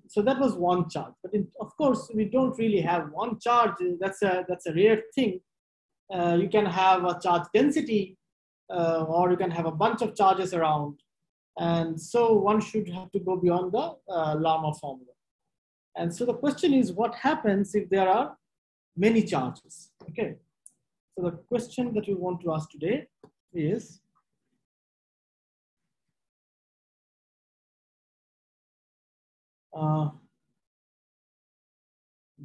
so that was one charge. But of course, we don't really have one charge. That's a rare thing. You can have a charge density, or you can have a bunch of charges around. And so one should have to go beyond the Lamé formula. And so the question is, what happens if there are many charges? Okay. So the question that we want to ask today is,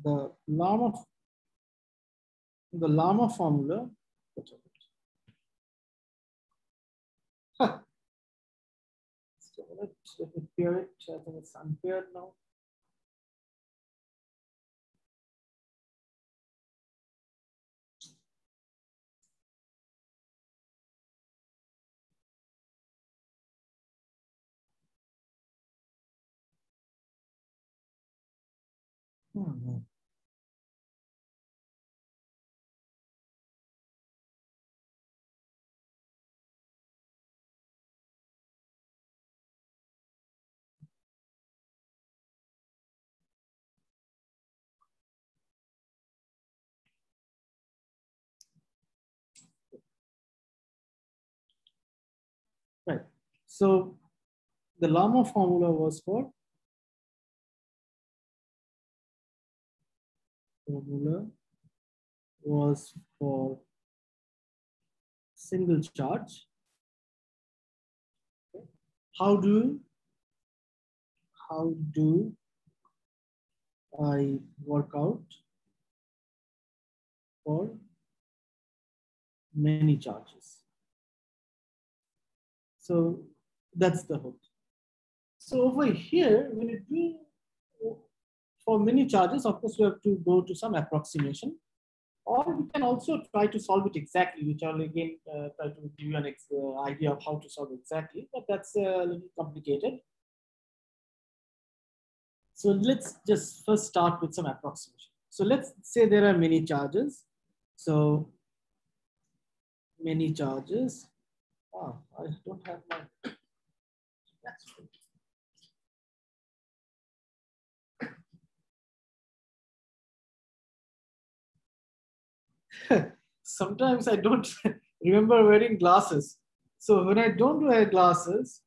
the Lamé formula. Let me pair it. I think it's unpaired now. Right. So the Lamé formula was for single charge. How do I work out for many charges? So that's the hook. So over here, when you do for many charges, of course, you have to go to some approximation, or we can also try to solve it exactly, which I'll again try to give you an idea of how to solve exactly, but that's a little complicated. So let's just first start with some approximation. So let's say there are many charges. So many charges. Oh, I don't have my. That's true. Sometimes I don't remember wearing glasses. So when I don't wear glasses,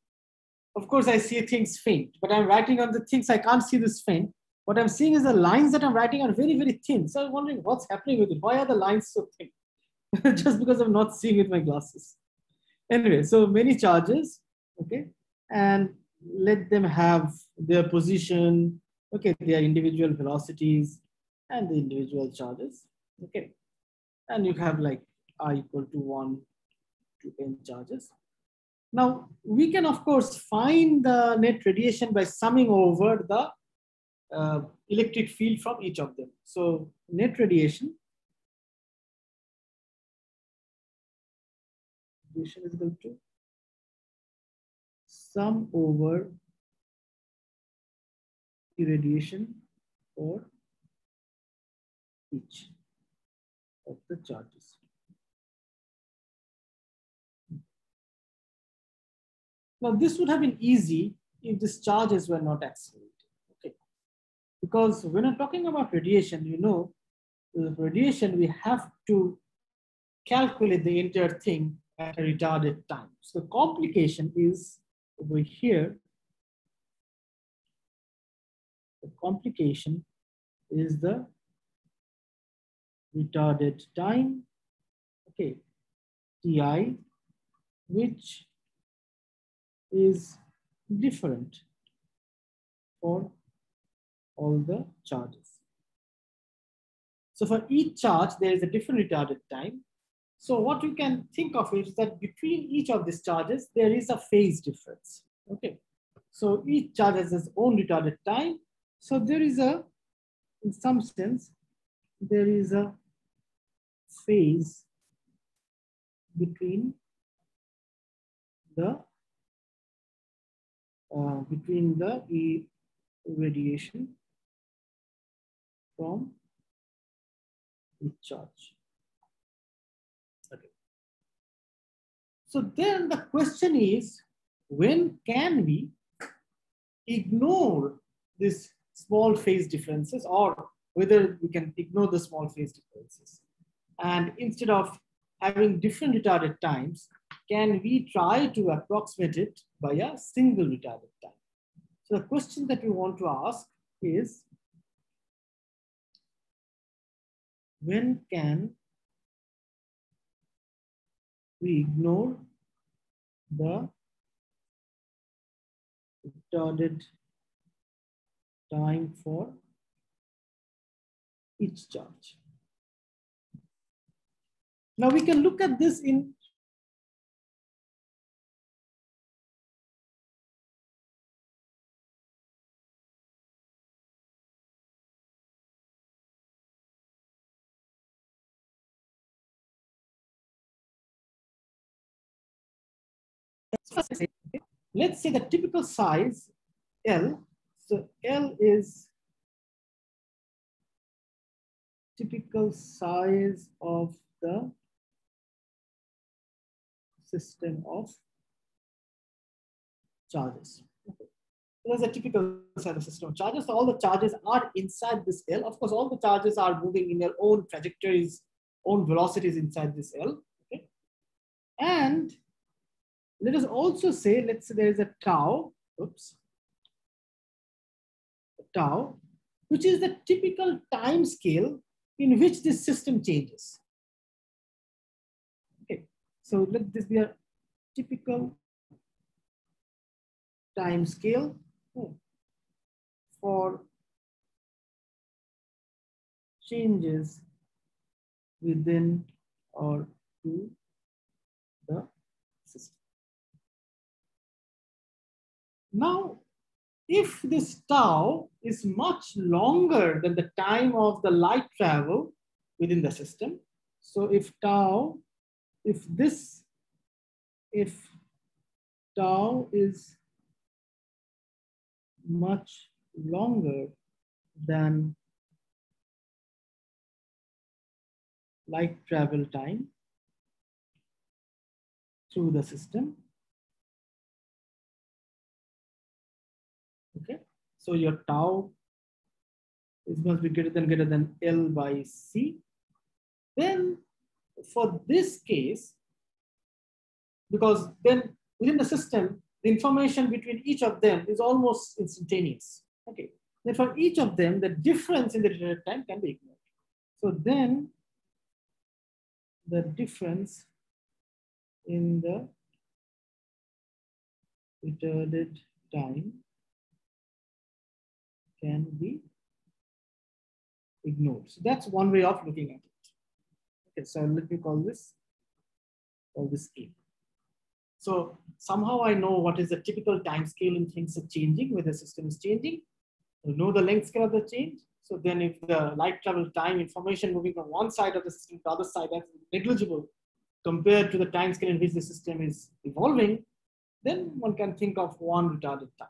of course I see things faint, but I'm writing on the things I can't see this faint. What I'm seeing is the lines that I'm writing are very, very thin. So I'm wondering what's happening with it. Why are the lines so thin? Just because I'm not seeing with my glasses. Anyway, so many charges, okay? And let them have their position, okay, their individual velocities and the individual charges, okay? And you have like I equal to 1 to n charges. Now, we can, of course, find the net radiation by summing over the electric field from each of them. So net radiation is equal to sum over irradiation for each of the charges. Now, this would have been easy if these charges were not accelerated. Okay. Because when I'm talking about radiation, you know, with radiation, we have to calculate the entire thing at a retarded time. So the complication is over here. The complication is the retarded time, okay, Ti, which is different for all the charges. So for each charge, there is a different retarded time. So what you can think of is that between each of these charges, there is a phase difference. Okay. So each charge has its own retarded time. So there is a, in some sense, there is a phase between the irradiation from each charge. Okay. So then the question is, when can we ignore these small phase differences, or whether we can ignore the small phase differences. And instead of having different retarded times, can we try to approximate it by a single retarded time? So the question that we want to ask is, when can we ignore the retarded time for each charge? Now we can look at this in let's say the typical size L. So L is typical size of the system of charges. Okay. There's a typical size of system of charges. So all the charges are inside this L. Of course, all the charges are moving in their own trajectories, own velocities inside this L. Okay. And let us also say, let's say there is a tau, tau, which is the typical time scale in which this system changes. Okay, so let this be a typical time scale for changes within or to the system. Now, if this tau is much longer than the time of the light travel within the system, so if tau is much longer than light travel time through the system, okay, so your tau must be greater than L by C. Then for this case, because then within the system, the information between each of them is almost instantaneous. Okay, then for each of them, the difference in the retarded time can be ignored. So then the difference in the retarded time can be ignored. So that's one way of looking at it. Okay, so let me call this A. So somehow I know what is the typical time scale in things are changing, where the system is changing. I know the length scale of the change. So then if the light travel time information moving from one side of the system to the other side, that's negligible compared to the time scale in which the system is evolving, then one can think of one retarded time.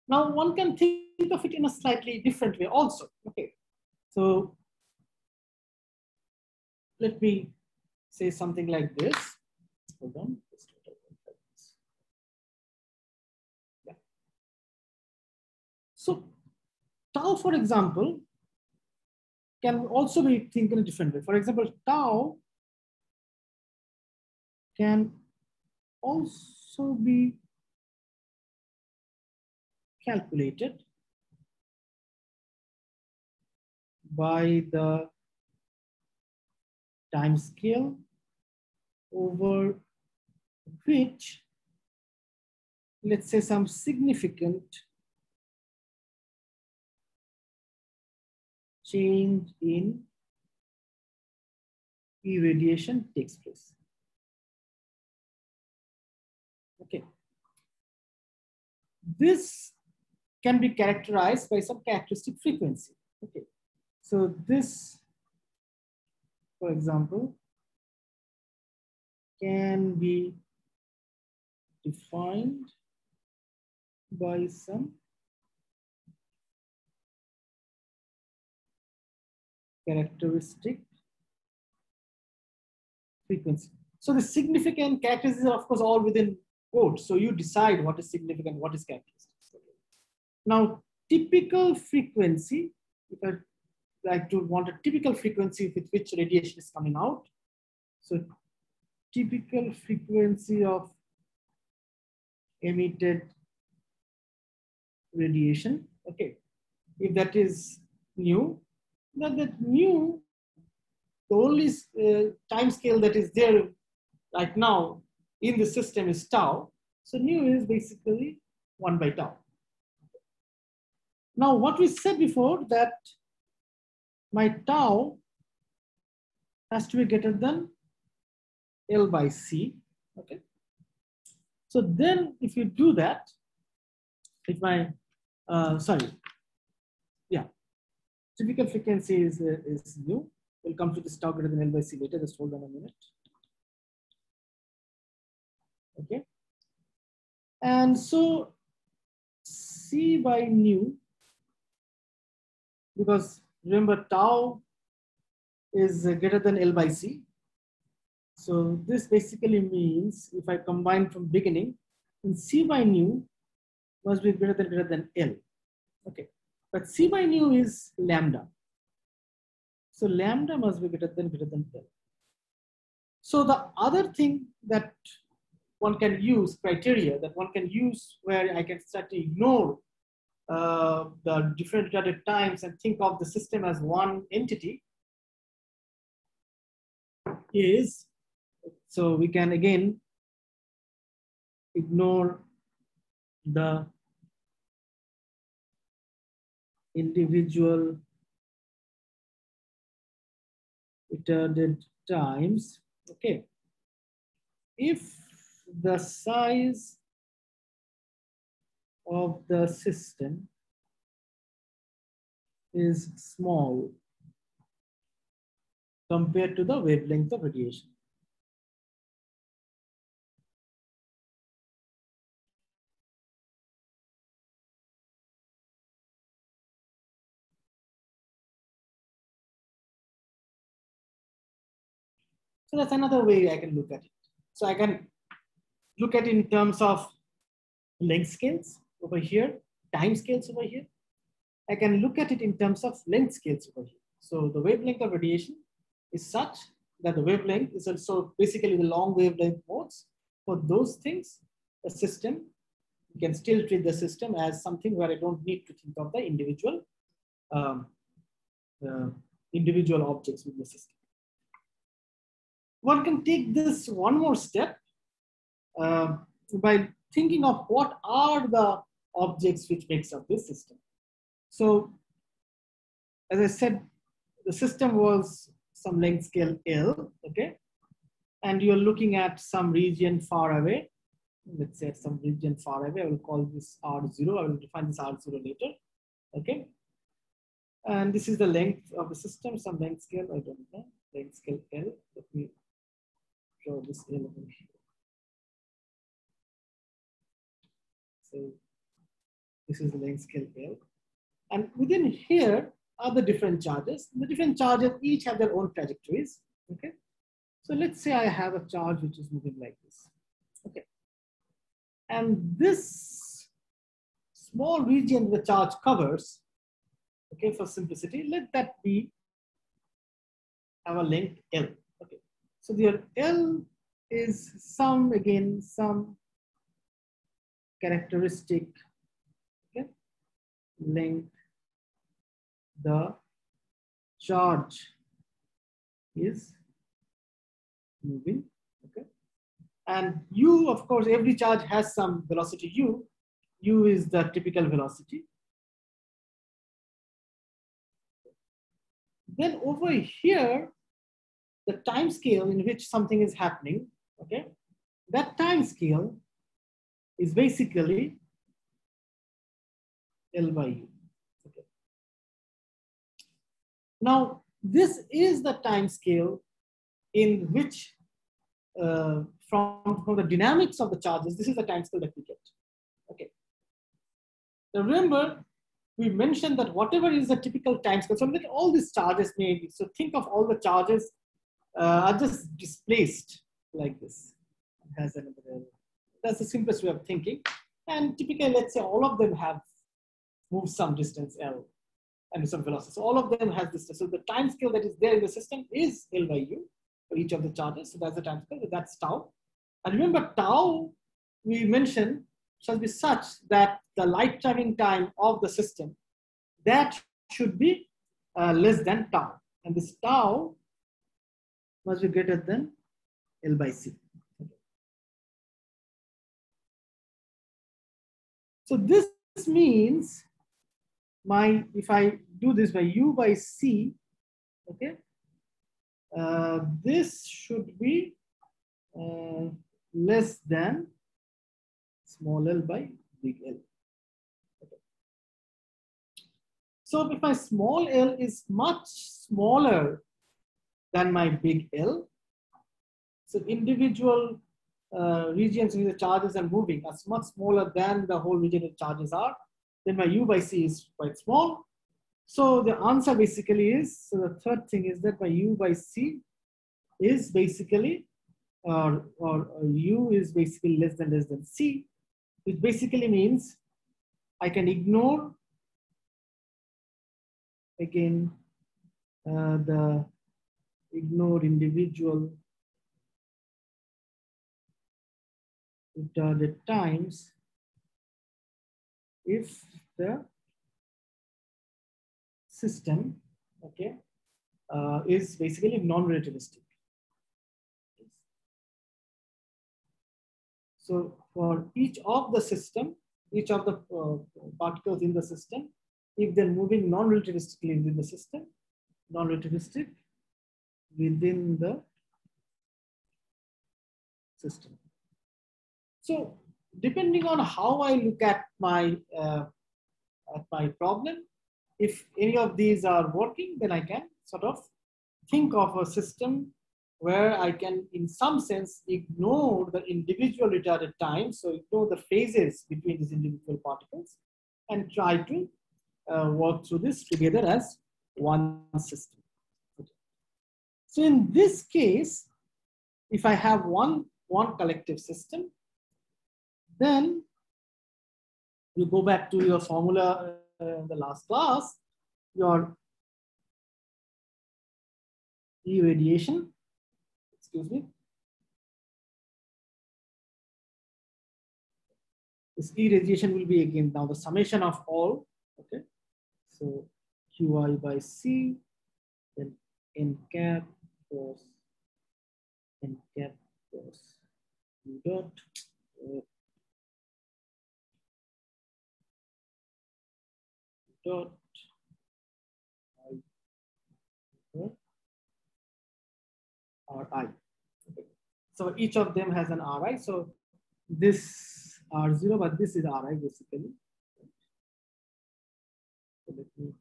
Now one can think of it in a slightly different way also. Okay, so let me say something like this. Hold on. Yeah. So tau, for example, can also be think in a different way. For example, tau can also be calculated by the time scale over which, let's say, some significant change in irradiation takes place. Okay. This can be characterized by some characteristic frequency. Okay. So this, for example, can be defined by some characteristic frequency. So the significant characteristics are, of course, all within code. So you decide what is significant, what is characteristic. Now, typical frequency, if I like to want a typical frequency with which radiation is coming out. So typical frequency of emitted radiation. Okay, if that is nu, then that nu, the only time scale that is there right now in the system is tau. So nu is basically 1 by tau. Now, what we said before, that my tau has to be greater than L by C. Okay. So then if you do that, if my, typical frequency is nu. We'll come to this tau greater than L by C later. Just hold on a minute. Okay. And so C by nu, because remember tau is greater than L by C. So this basically means if I combine from beginning, then C by nu must be greater than L. Okay. But C by nu is lambda. So lambda must be greater than L. So the other thing that one can use, criteria that one can use where I can start to ignore the different retarded times and think of the system as one entity is, so we can again ignore the individual retarded times. Okay. If the size of the system is small compared to the wavelength of radiation. So that's another way I can look at it. So I can look at it in terms of length scales over here, time scales over here. I can look at it in terms of length scales over here. So the wavelength of radiation is such that the wavelength is also basically the long wavelength modes. For those things, the system, you can still treat the system as something where I don't need to think of the individual objects with the system. One can take this one more step by thinking of what are the objects which makes up this system. So, as I said, the system was some length scale L, okay? And you're looking at some region far away. Let's say some region far away. I will call this R0. I will define this R0 later, okay? And this is the length of the system, some length scale, I don't know, length scale L. Let me draw this L over here. So this is the length scale L. And within here are the different charges. The different charges each have their own trajectories, okay? So let's say I have a charge which is moving like this, okay? And this small region the charge covers, okay, for simplicity, let that be have a length L, okay? So the L is some, again, some characteristic, okay, length the charge is moving, okay? And u, of course, every charge has some velocity u. U is the typical velocity. Then over here, the time scale in which something is happening, okay? That time scale is basically L by u. Okay. Now, this is the time scale in which, from the dynamics of the charges, this is the time scale that we get. Okay. Now remember, we mentioned that whatever is the typical time scale, so look at all these charges maybe. So think of all the charges are just displaced like this. It has another, that's the simplest way of thinking. And typically, let's say all of them have move some distance L and some velocity. So all of them has this. So the time scale that is there in the system is L by U for each of the charges. So that's the time scale. So that's tau. And remember, tau we mentioned shall be such that the light traveling time of the system that should be less than tau, and this tau must be greater than L by C. So this means if I do this by U by C, okay, this should be less than small l by big L. Okay. So if my small l is much smaller than my big L, so individual regions in the charges are moving are much smaller than the whole region of charges are, then my U by C is quite small. So the answer basically is, so the third thing is that my U by C is basically, or U is basically less than C, which basically means I can ignore again ignore individual retarded times if the system, okay, is basically non-relativistic. So for each of the system, each of the particles in the system, if they're moving non-relativistically within the system, non-relativistic within the system. So depending on how I look at my problem, if any of these are working, then I can sort of think of a system where I can, in some sense, ignore the individual retarded time, so ignore the phases between these individual particles, and try to work through this together as one system. Okay. So in this case, if I have one collective system, then you go back to your formula in the last class, your irradiation, excuse me, this irradiation will be again now the summation of all, okay, so Qi by C, then n cap cross n cap cross U dot dot I dot Ri. Okay. So each of them has an Ri. So this R0, but this is Ri basically. So let me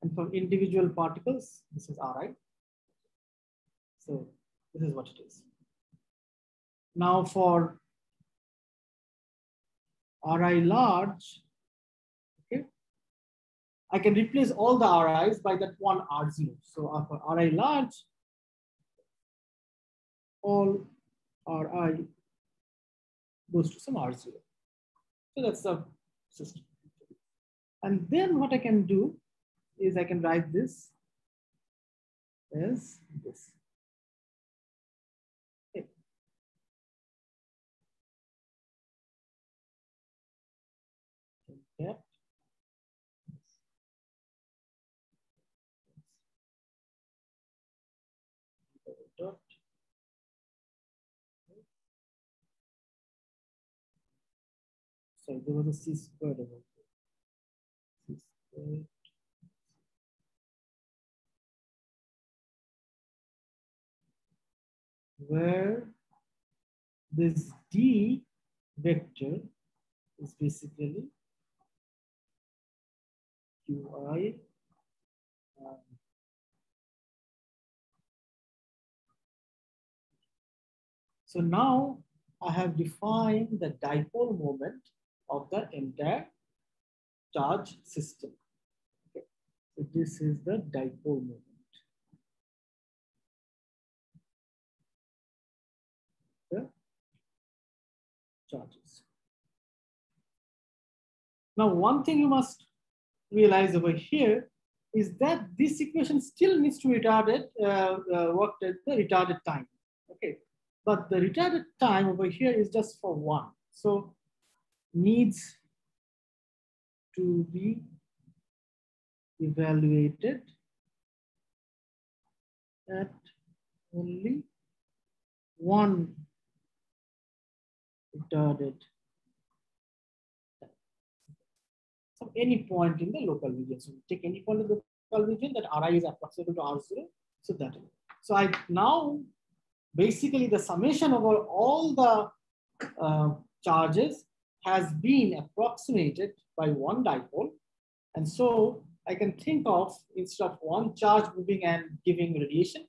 and for individual particles, this is Ri. So this is what it is. Now for Ri large, okay, I can replace all the Ri's by that one R0. So for Ri large, all Ri goes to some R0. So that's the system. And then what I can do is I can write this as this. Okay. Okay. Dot. So there was a C squared over here. C squared. Where this D vector is basically Qi. So now I have defined the dipole moment of the entire charge system. Okay. So this is the dipole moment. The charges. Now, one thing you must realize over here is that this equation still needs to retarded worked at the retarded time. Okay, but the retarded time over here is just for one, so needs to be evaluated at only one retarded time. So any point in the local region. So take any point in the local region that Ri is approximately to R0. So that is. So I now basically the summation over all the charges has been approximated by one dipole. And so I can think of, instead of one charge moving and giving radiation,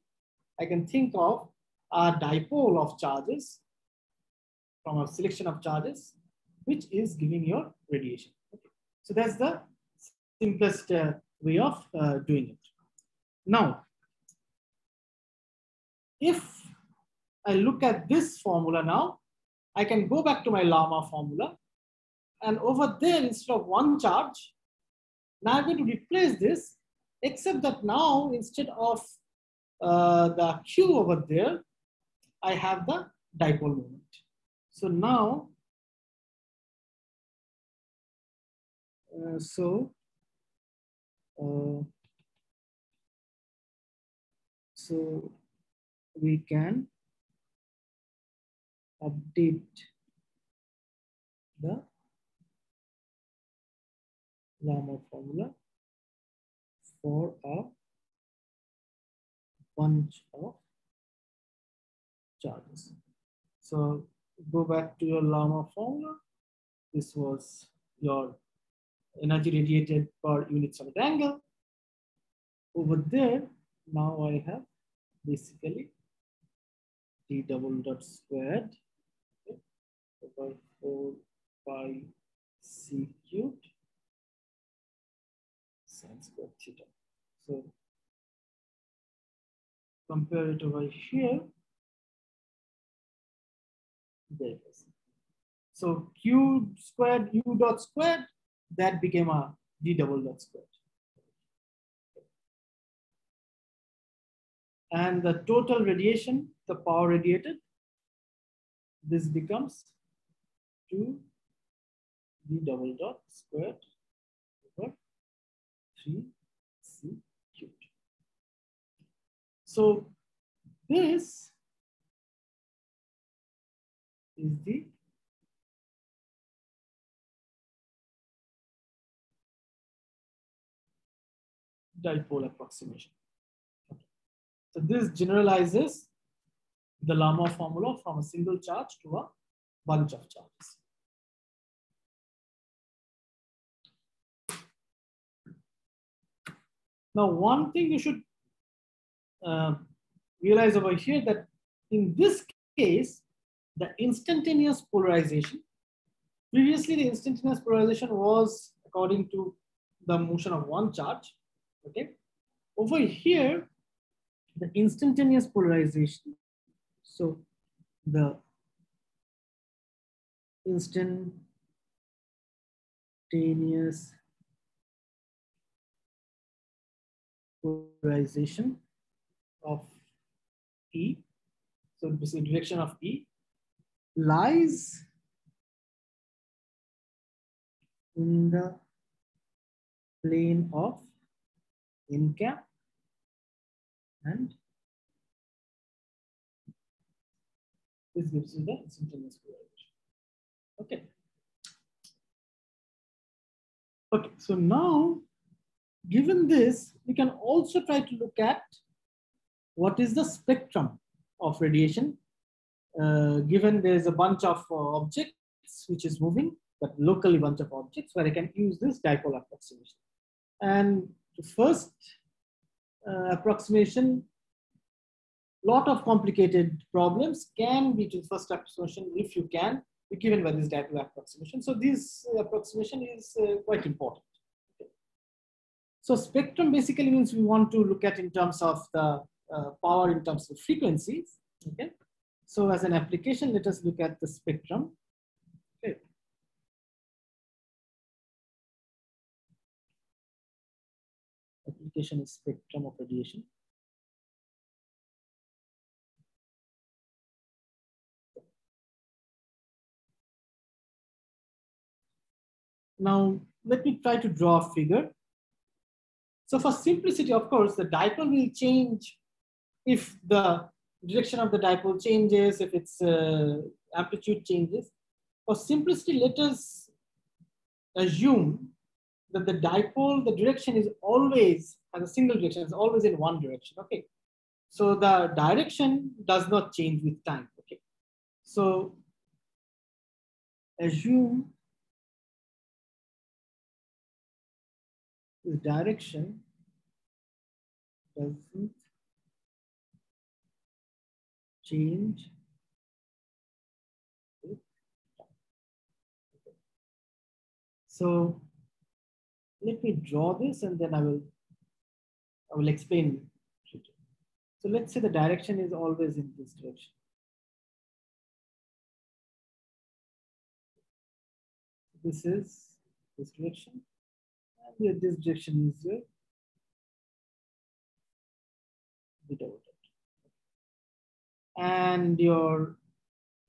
I can think of a dipole of charges from a selection of charges, which is giving your radiation. Okay. So that's the simplest way of doing it. Now, if I look at this formula now, I can go back to my Lama formula. And over there, instead of one charge, now I'm going to replace this, except that now instead of the Q over there, I have the dipole moment. So now, so we can update the Lama formula for a bunch of charges. So go back to your Lama formula. This was your energy radiated per unit solid angle. Over there, now I have basically d double dot squared, okay, over 4 pi c cubed sin squared theta. So compare it over here. There it is. So q squared u dot squared, that became a d double dot squared. And the total radiation, the power radiated, this becomes 2 d double dot squared over 3c cubed. So this is the dipole approximation. Okay. So this generalizes the Lama formula from a single charge to a bunch of charges. Now, one thing you should realize over here, that in this case, the instantaneous polarization, previously the instantaneous polarization was according to the motion of one charge. Okay. Over here, the instantaneous polarization, so the instantaneous polarization of E, so this is direction of E, lies in the plane of n cap and this gives you the instantaneous polarization. Okay. Okay, so now given this, we can also try to look at what is the spectrum of radiation given there is a bunch of objects which is moving, but locally bunch of objects, where I can use this dipole approximation. And the first approximation lot of complicated problems can be to the first approximation if you can be given by this dipole approximation. So this approximation is quite important. Okay. So spectrum basically means we want to look at in terms of the power in terms of frequencies. Okay. So as an application, let us look at the spectrum. Okay. Application is spectrum of radiation. Now, let me try to draw a figure. So for simplicity, of course, the dipole will change if the direction of the dipole changes, if its amplitude changes. For simplicity, let us assume that the dipole, the direction is always, as a single direction, is always in one direction, okay? So the direction does not change with time, okay? So assume the direction doesn't change with time. Okay. So let me draw this and then I will explain. So let's say the direction is always in this direction. This is this direction, and this direction is without it. And your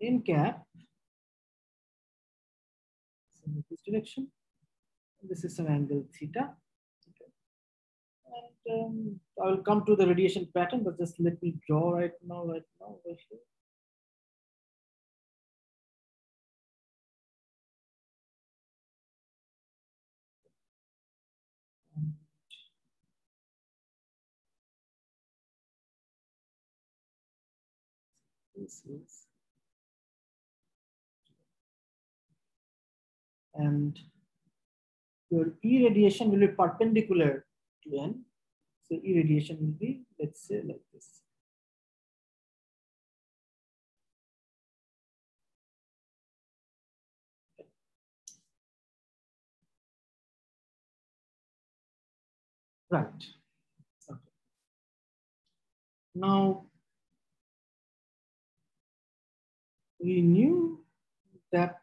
in cap is in this direction. And this is some angle theta. Okay. And I will come to the radiation pattern, but just let me draw right now over here. This is, and your irradiation will be perpendicular to n. So irradiation will be, let's say, like this. Okay. Right. Okay. Now, we knew that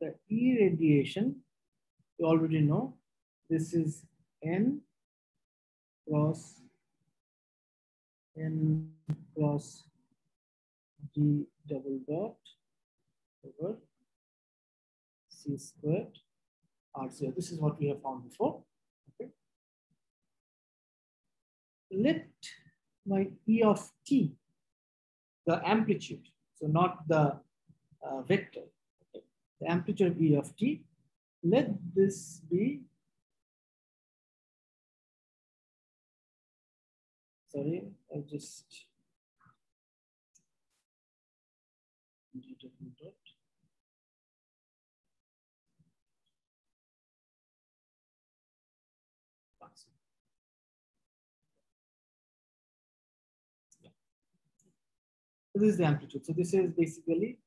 the irradiation, you already know, this is n cross d double dot over c squared r0. This is what we have found before. Okay. Let my E of t, the amplitude, so not the vector, okay. The amplitude of E of t, let this be, sorry, I just so this is the amplitude. So this is basically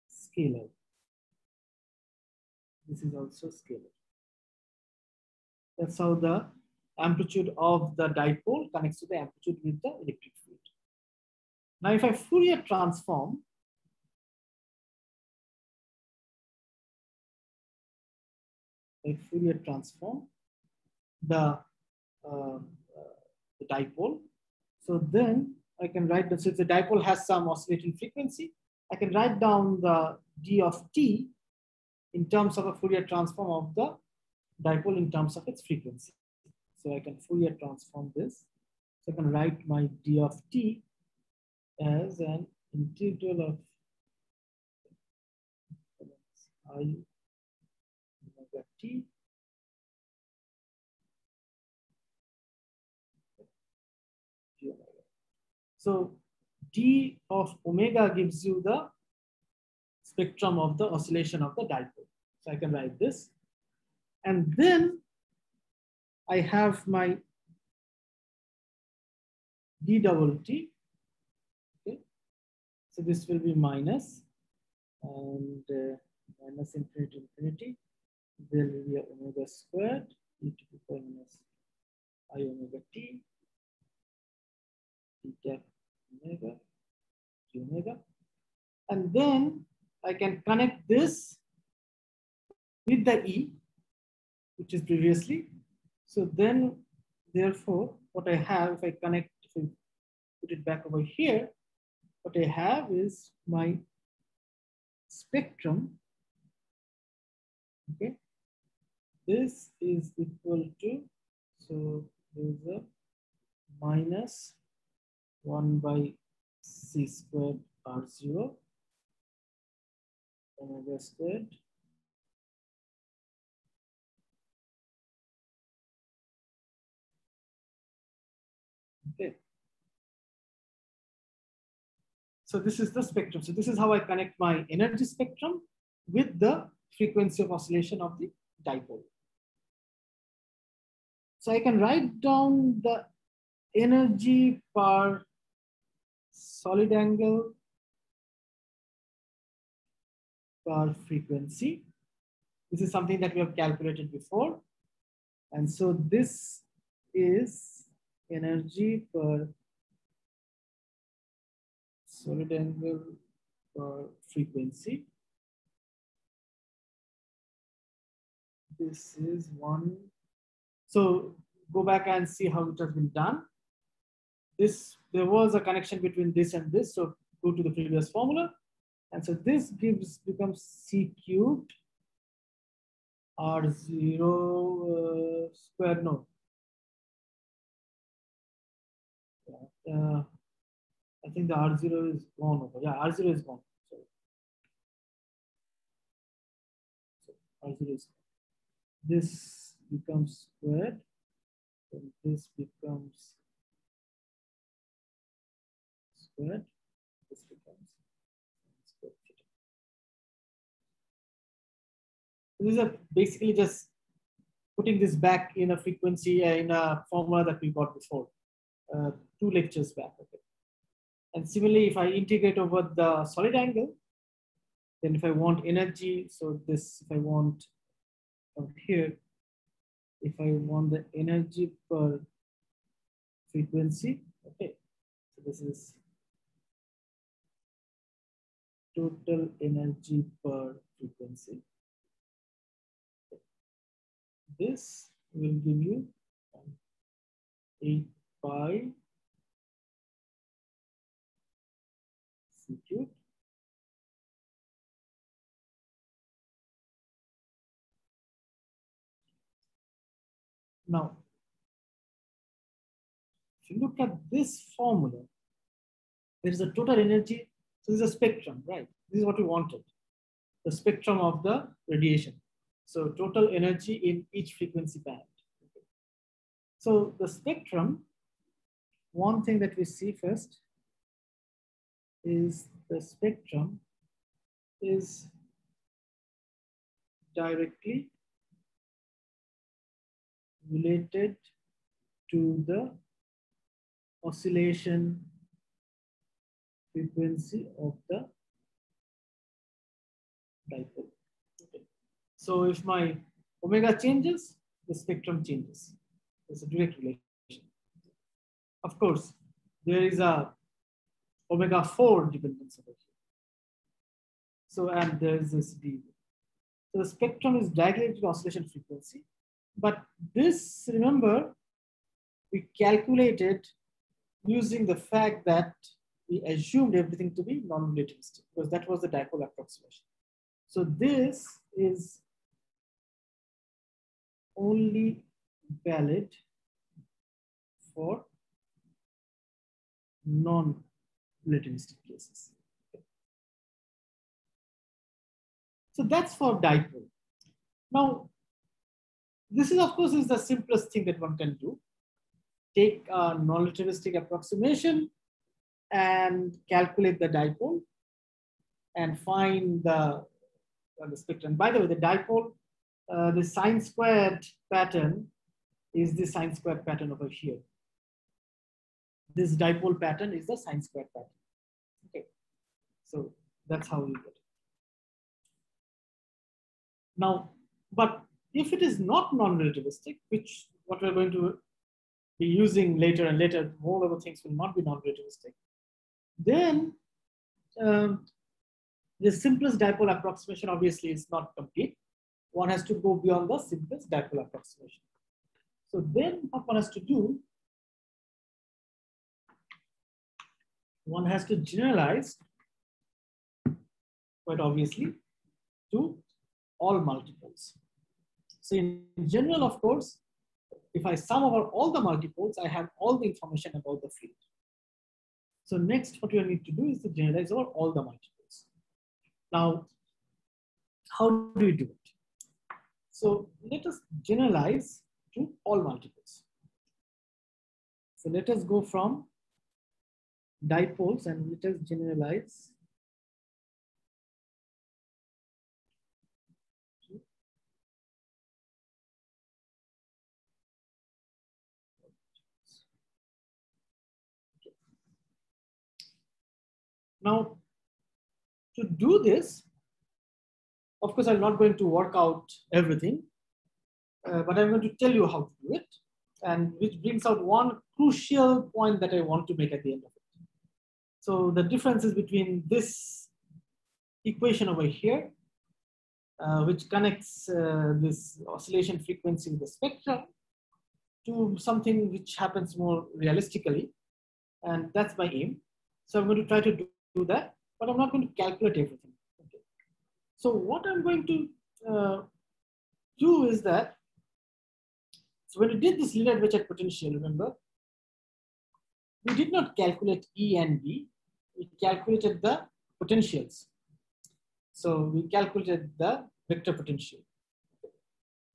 scalar. This is also scalar. That's how the amplitude of the dipole connects to the amplitude with the electric field. Now, if I Fourier transform, the dipole, so then I can write that, so if the dipole has some oscillating frequency, I can write down the d of t in terms of a Fourier transform of the dipole in terms of its frequency. So I can Fourier transform this. So I can write my d of t as an integral of I omega t g omega. So d of omega gives you the spectrum of the oscillation of the dipole. So I can write this. And then I have my d double t So this will be minus and minus infinity to infinity. There will be omega squared e to the power minus I omega t cap omega g omega. And then I can connect this with the E, which is previously. So then, therefore, what I have, if I connect, if I put it back over here, what I have is my spectrum. Okay, this is equal to, so there's a minus 1 by c squared r0 omega squared okay. So this is the spectrum. So this is how I connect my energy spectrum with the frequency of oscillation of the dipole. So I can write down the energy per solid angle per frequency. This is something that we have calculated before. And so this is energy per solid angle per frequency. This is one. So go back and see how it has been done. There was a connection between this and this. So go to the previous formula. And so this becomes C cubed R0 square, no. I think the R0 is gone over. Yeah, R0 is gone. So R0 is gone. This becomes squared, and this becomes squared. This becomes squared. These are basically just putting this back in a frequency in a formula that we got before, 2 lectures back. Okay. And similarly, if I integrate over the solid angle, then if I want energy, so this, if I want from here, if I want the energy per frequency, okay, so this is total energy per frequency. This will give you 8 pi c cubed. Now, if you look at this formula, there is a total energy. So this is a spectrum, right? This is what we wanted, the spectrum of the radiation. So total energy in each frequency band. Okay. So the spectrum, one thing that we see first is the spectrum is directly related to the oscillation frequency of the dipole. Okay. So if my omega changes, the spectrum changes. There's a direct relation. Of course, there is a omega 4 dependence over here. So, and there is this D. So the spectrum is directly to the oscillation frequency. But this, remember, we calculated using the fact that we assumed everything to be non-relativistic, because that was the dipole approximation. So this is only valid for non-relativistic cases. So that's for dipole. Now, this is, of course, is the simplest thing that one can do. Take a non-relativistic approximation and calculate the dipole and find the spectrum. By the way, the dipole, the sine squared pattern is the sine squared pattern over here. This dipole pattern is the sine squared pattern. Okay. So that's how we get it. Now, but if it is not non-relativistic, which what we're going to be using later and later, more of the things will not be non-relativistic, then the simplest dipole approximation obviously is not complete. One has to go beyond the simplest dipole approximation. So then what one has to do, one has to generalize, quite obviously, to all multiples. So in general, of course, if I sum over all the multiples, I have all the information about the field. So next, what you need to do is to generalize over all the multiples. Now, how do we do it? So let us generalize to all multiples. So let us go from dipoles and let us generalize to now, to do this, of course, I'm not going to work out everything, but I'm going to tell you how to do it, and which brings out one crucial point that I want to make at the end of it. So the differences between this equation over here, which connects this oscillation frequency with the spectrum, to something which happens more realistically, and that's my aim. So I'm going to try to do that, but I'm not going to calculate everything. Okay. So what I'm going to do is that, so when we did this linear Dirichlet potential, remember, we did not calculate E and B, we calculated the potentials. So we calculated the vector potential.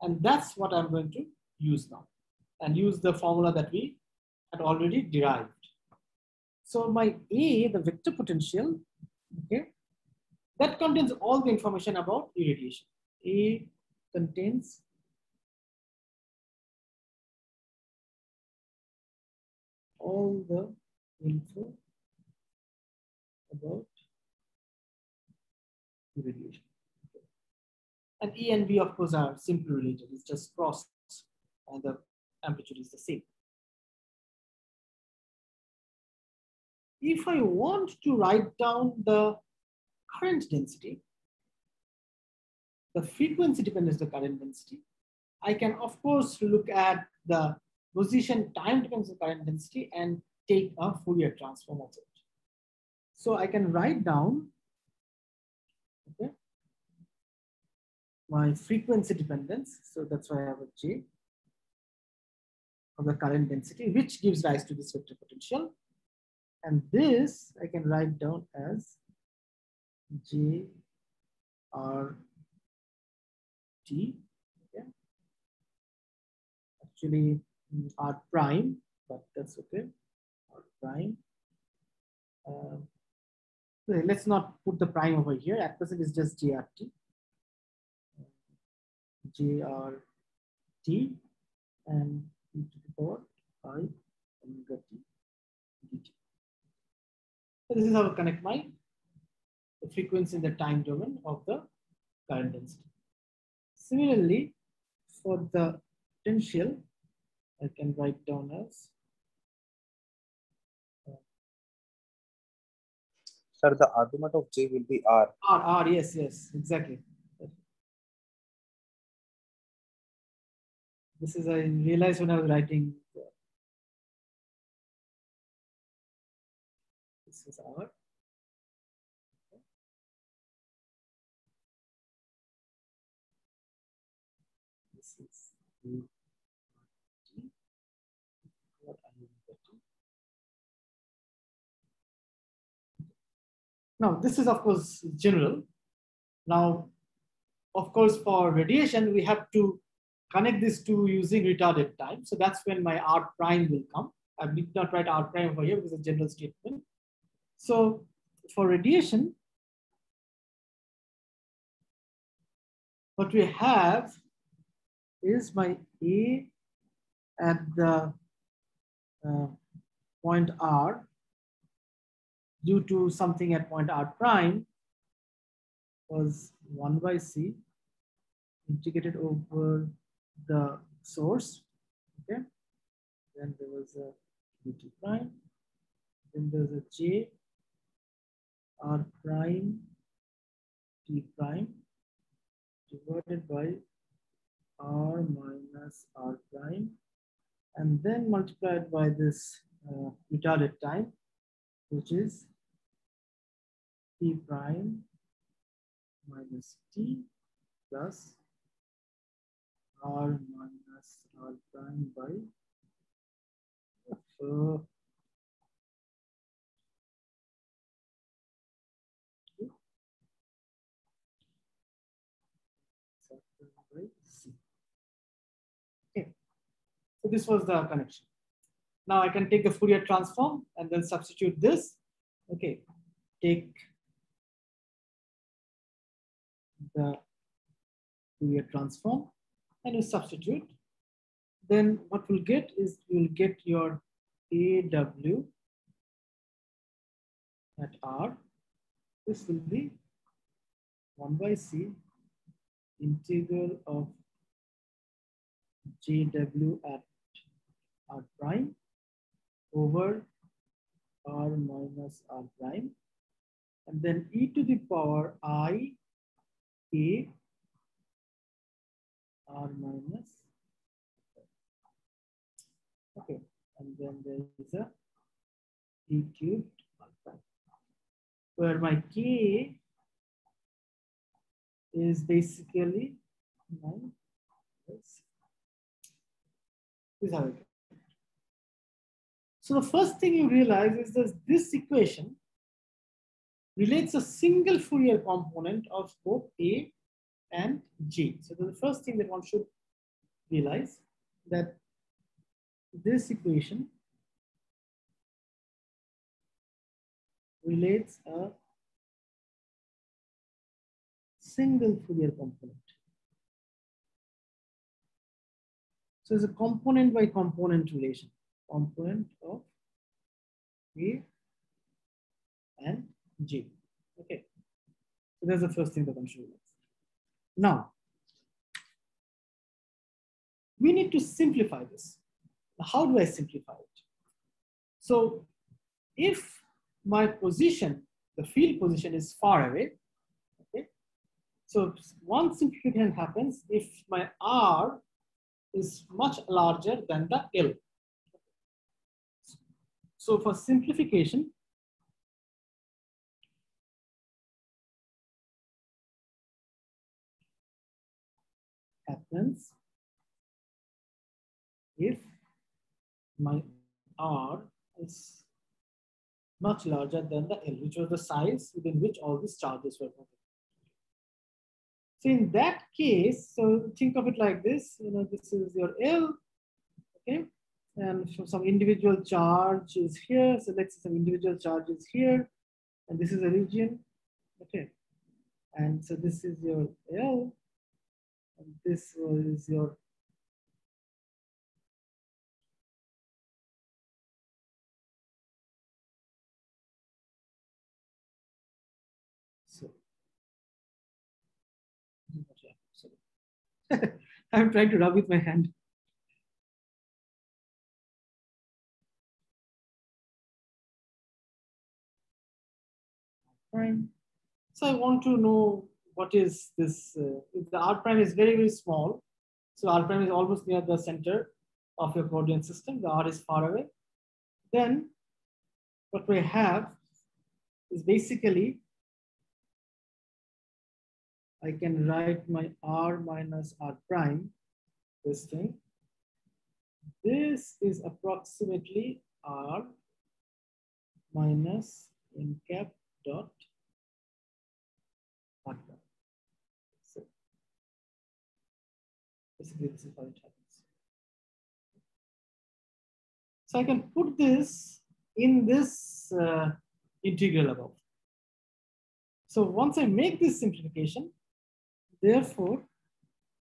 And that's what I'm going to use now, and use the formula that we had already derived. So my A, the vector potential, okay, that contains all the information about irradiation. A contains all the info about irradiation. Okay. And E and B, of course, are simply related. It's just cross, and the amplitude is the same. If I want to write down the current density, the frequency dependence of the current density, I can, of course, look at the position time dependence of the current density and take a Fourier transform of it. So I can write down, okay, my frequency dependence. So that's why I have a J of the current density, which gives rise to this vector potential. And this I can write down as J R T, okay. Actually R prime, but that's okay, R prime. Let's not put the prime over here. At present it's just JRT. JRT and e to the power I omega t dt. So this is how I connect the frequency in the time domain of the current density. Similarly, for the potential, I can write down as Sir, the argument of J will be R. R, yes, exactly. This is, I realized when I was writing, this is R. This is U. Now, this is, of course, general. Now, of course, for radiation, we have to connect this to using retarded time. So that's when my R prime will come. I did not write R prime over here because it's a general statement. So for radiation, what we have is my A at the point R due to something at point r prime was 1 by c integrated over the source. Okay. Then there was a dt prime. Then there's a j r prime t prime divided by r minus r prime, and then multiplied by this retarded time, which is t prime minus t plus r minus r prime by c. Okay, so this was the connection. Now I can take the Fourier transform and then substitute this. Okay, take the Fourier transform and you substitute. Then what we'll get is you'll get your AW at R. This will be 1 by C integral of JW at R prime over R minus R prime, and then e to the power I A R minus. Okay, and then there is a t cubed R prime, where my K is basically 9. This is how it is. So the first thing you realize is that this equation relates a single Fourier component of both A and G. So the first thing that one should realize that this equation relates a single Fourier component. So it's a component by component relation, component of A and G. Okay, so that's the first thing that one should realize. Now, we need to simplify this. How do I simplify it? So if my position, the field position is far away, okay, so one simplification happens if my R is much larger than the L. So for simplification, happens if my R is much larger than the L, which was the size within which all these charges were moving. So in that case, so think of it like this, this is your L, okay? And so some individual charge is here. So let's say some individual charge is here, and this is a region, okay? And so this is your L, and this is your I'm trying to rub with my hand. Prime. So I want to know what is this. If the R prime is very, very small, so R prime is almost near the center of your coordinate system, the R is far away, then what we have is basically I can write my R minus R prime, this thing. This is approximately R minus n cap dot R prime. So basically this is how it happens. So I can put this in this integral above. So once I make this simplification, therefore,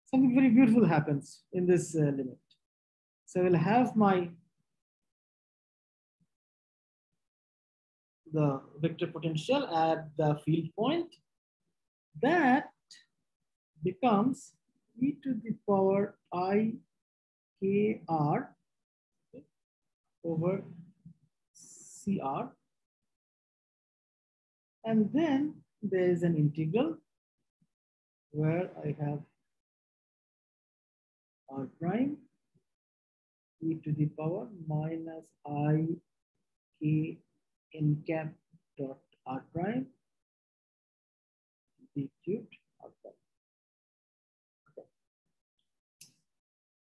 something very beautiful happens in this limit. So I will have my the vector potential at the field point, that becomes e to the power I k r over CR. And then there is an integral where I have r prime e to the power minus I k n cap dot r prime d cubed r prime. Okay.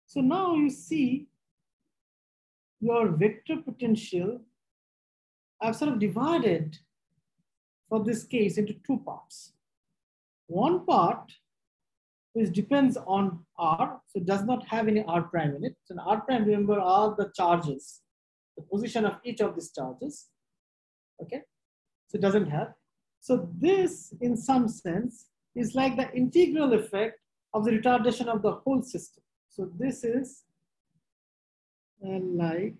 So now you see your vector potential, I've sort of divided for this case into two parts. One part which depends on r, so it does not have any r prime in it. So r prime, remember, are the charges, the position of each of these charges. Okay, so it doesn't have. So this, in some sense, is like the integral effect of the retardation of the whole system. So this is like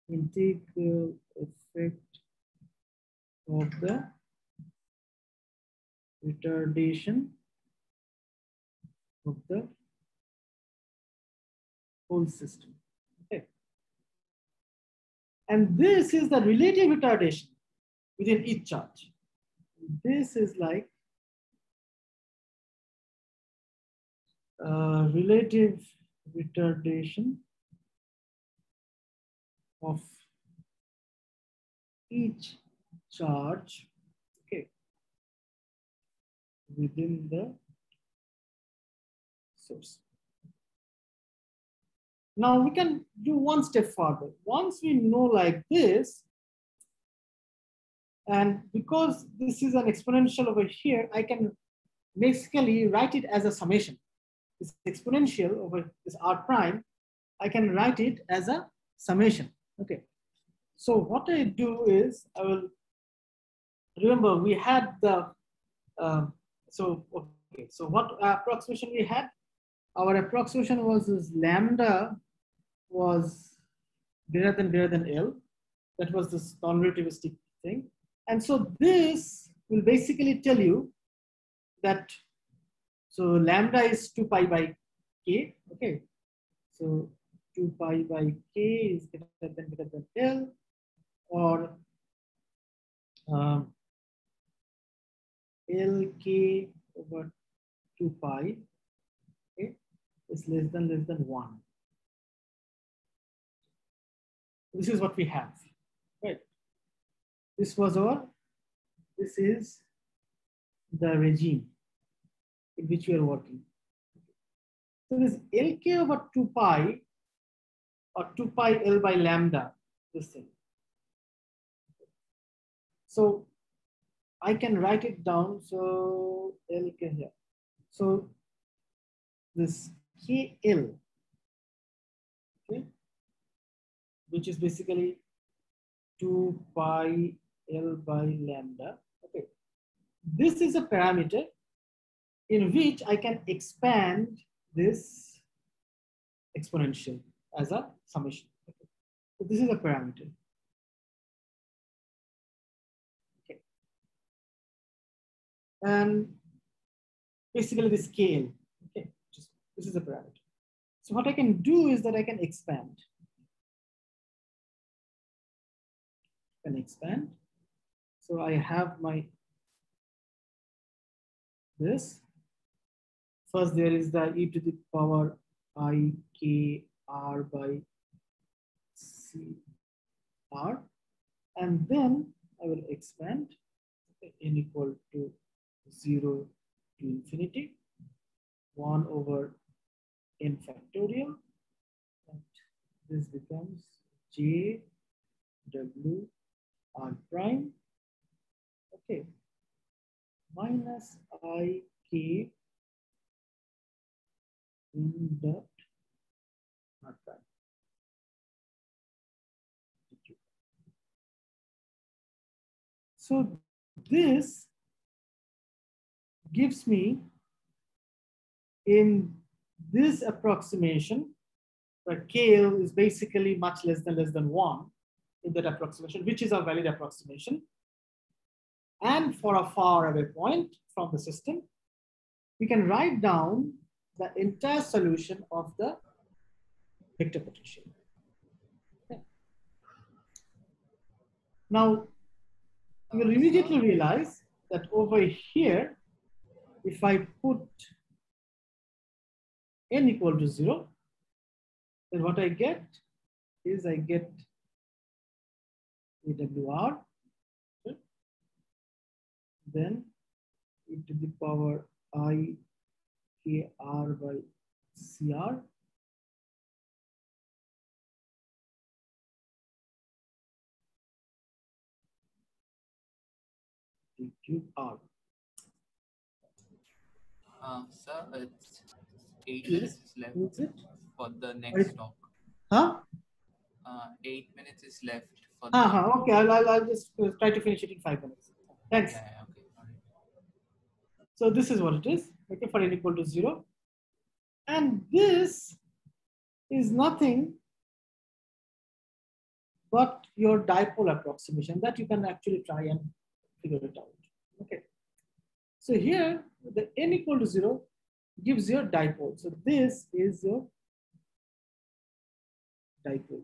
integral effect of the retardation of the whole system. Okay. And this is the relative retardation within each charge. This is like relative retardation of each charge, okay, within the source. Now we can do one step further. Once we know like this, and because this is an exponential over here, I can basically write it as a summation. This exponential over this r prime, I can write it as a summation. Okay. So what I do is I will remember we had the so what approximation we had? Our approximation was this lambda was greater than L. That was this non-relativistic thing. And so this will basically tell you that, so lambda is 2 pi by k, okay? So 2 pi by k is greater than L, or Lk over 2 pi, okay, is less than 1. This is what we have, right? This is the regime in which we are working. So this Lk over 2 pi or 2 pi L by lambda, this thing. So I can write it down. So Lk here. So this KL, okay, which is basically 2 pi L by lambda. Okay, this is a parameter in which I can expand this exponential as a summation. Okay. So this is a parameter. Okay, and basically this scale. Okay, this is a parameter. So what I can do is that I can expand. So I have my this. First there is the e to the power I k r by c r, and then I will expand n equal to 0 to infinity 1 over n factorial, and this becomes j w r prime, okay, minus I k n dot r prime. So this gives me, in this approximation, where k is basically much less than 1 in that approximation, which is a valid approximation. And for a far away point from the system, we can write down the entire solution of the vector potential. Okay. Now, you'll immediately realize that over here, if I put n equal to 0, then what I get is I get AWR, okay, then e to the power I KR by CR d cube R. Sir, it's 8 Yes. minutes is left Is it? for the next talk. Huh? 8 minutes is left for the. Okay, I'll just try to finish it in 5 minutes. Thanks. Yeah, okay. All right. So this is what it is, okay, for n equal to 0. And this is nothing but your dipole approximation that you can actually try and figure it out. Okay. So here, the n equal to 0 gives your dipole. So this is your dipole.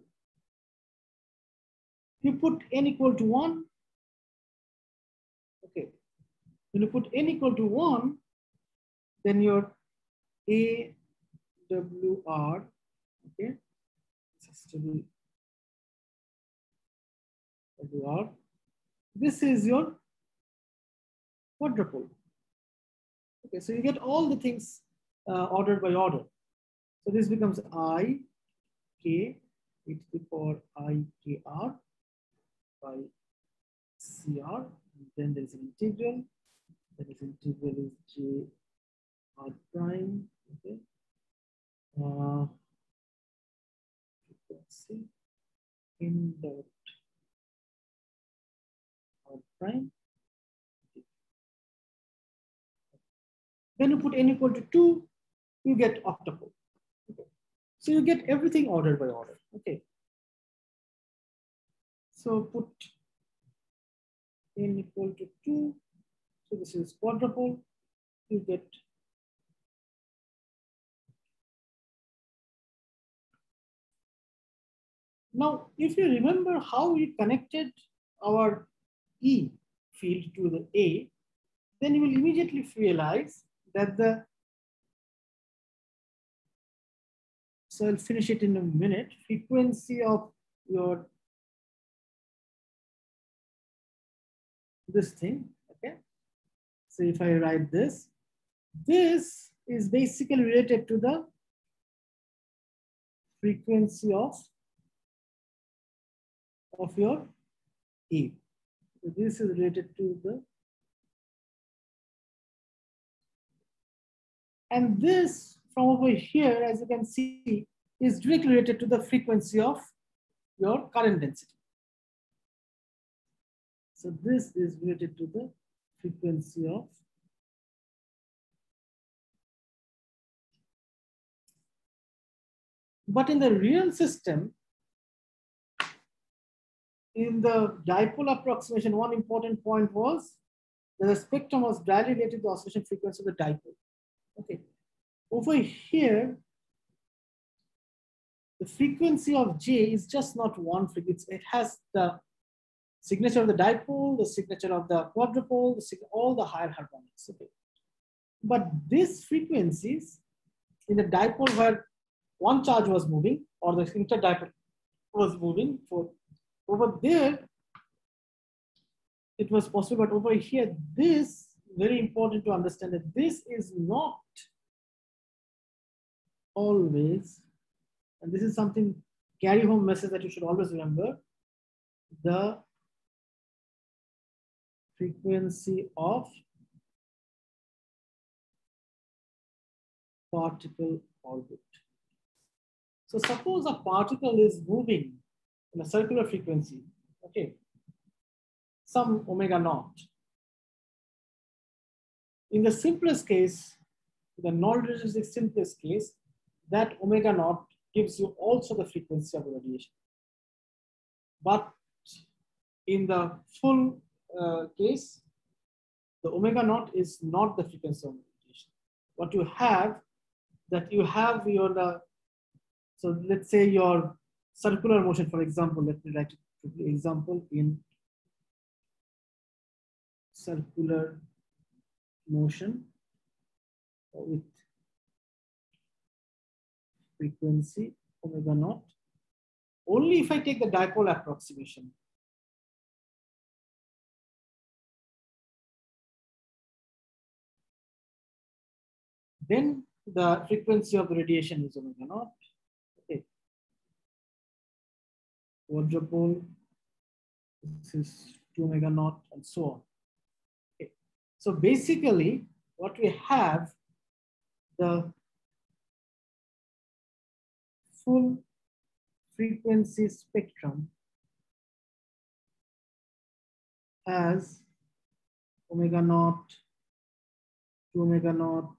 You put n equal to 1. Okay. When you put n equal to 1, then your AWR, okay, this has to be AWR. This is your quadrupole. Okay, so you get all the things ordered by order. So this becomes I, K, e to the power I, K, R by CR. Then there is an integral. That is integral is J R prime. Okay. Frequency in dot R prime. When you put n equal to 2, you get octupole. Okay. So you get everything ordered by order. Okay. So put n equal to 2. So this is quadrupole. You get now, if you remember how we connected our E field to the A, then you will immediately realize that so I'll finish it in a minute, frequency of your this thing, okay? So if I write this is basically related to the frequency of your E. So this is related to the, and this from over here, as you can see, is directly related to the frequency of your current density. So this is related to the frequency of but in the real system, in the dipole approximation, one important point was that the spectrum was directly related to the oscillation frequency of the dipole. Okay. Over here, the frequency of J is just not one frequency. It has the signature of the dipole, the signature of the quadrupole, all the higher harmonics. Okay. But these frequencies in the dipole where one charge was moving or the interdipole was moving, for over there it was possible, but over here, this very important to understand that this is not always, and this is something carry home message that you should always remember, the frequency of particle orbit. So suppose a particle is moving in a circular frequency, okay, some omega naught. In the simplest case, the non-relativistic simplest case, that omega naught gives you also the frequency of the radiation. But in the full case, the omega naught is not the frequency of radiation. What you have, that you have your, so let's say your circular motion, for example, let me write an example in circular motion with frequency omega naught. Only if I take the dipole approximation, then the frequency of the radiation is omega naught. Okay. Quadrupole, this is 2 omega naught, and so on. Okay. So basically, what we have, the full frequency spectrum has omega naught, 2 omega naught,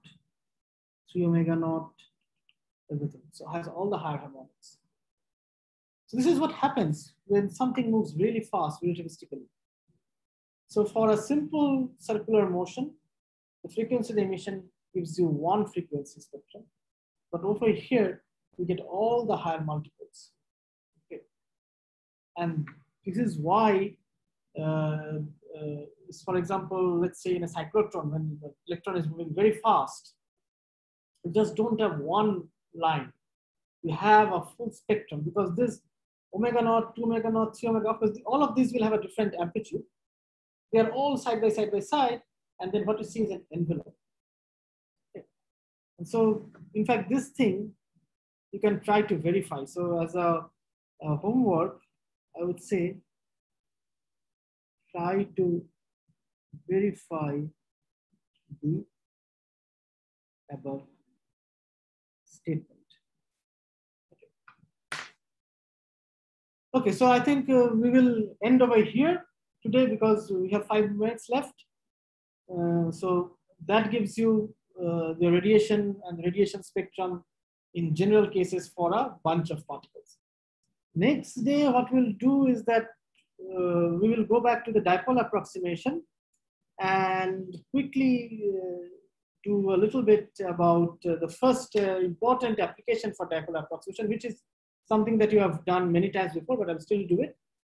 3 omega naught, everything. So it has all the higher harmonics. So this is what happens when something moves really fast relativistically. So for a simple circular motion, the frequency of the emission gives you one frequency spectrum. But over here, we get all the higher multiples. Okay. And this is why, for example, let's say in a cyclotron, when the electron is moving very fast, we just don't have one line. We have a full spectrum, because this omega naught, 2 omega naught, 3 omega, of course, all of these will have a different amplitude. They are all side by side by side, and then what you see is an envelope. Okay. And so, in fact, this thing you can try to verify. So as a homework, I would say try to verify the above statement. Okay, so I think we will end over here today because we have 5 minutes left. So that gives you the radiation and radiation spectrum in general cases for a bunch of particles. Next day, what we'll do is that we will go back to the dipole approximation and quickly do a little bit about the first important application for dipole approximation, which is something that you have done many times before, but I'll still do it,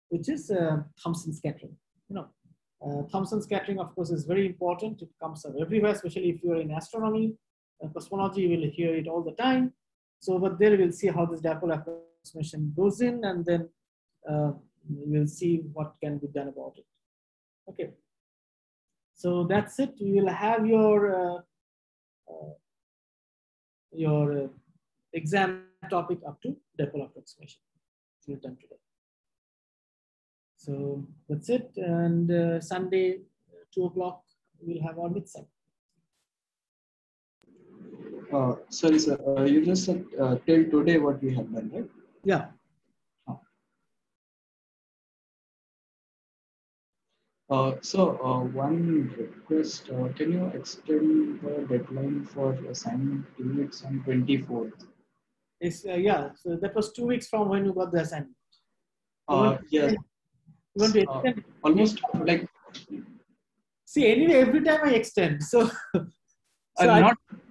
which is Thomson scattering. Thomson scattering, of course, is very important. It comes up everywhere, especially if you're in astronomy, cosmology, you will hear it all the time. So, but there we'll see how this dipole approximation goes in, and then we'll see what can be done about it. Okay. So that's it. You will have your exam topic up to dipole approximation. We've done today. So that's it. And Sunday, 2 o'clock, we'll have our midsem. Sorry, sir. You just said till today what we have done, right? Yeah. So one request, can you extend the deadline for assignment 2 weeks on 24th? Yeah, so that was 2 weeks from when you got the assignment. Yes. You want to extend? Almost like. See, anyway, every time I extend, so.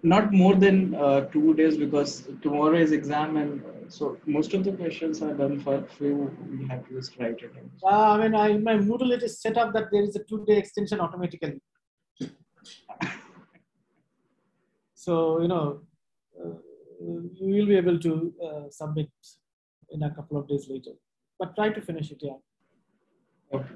Not more than 2 days, because tomorrow is exam, and so most of the questions are done. For few, we have to just write it in. I mean, in my Moodle, it is set up that there is a 2-day extension automatically. So, you will be able to submit in a couple of days later. But try to finish it, yeah. Okay.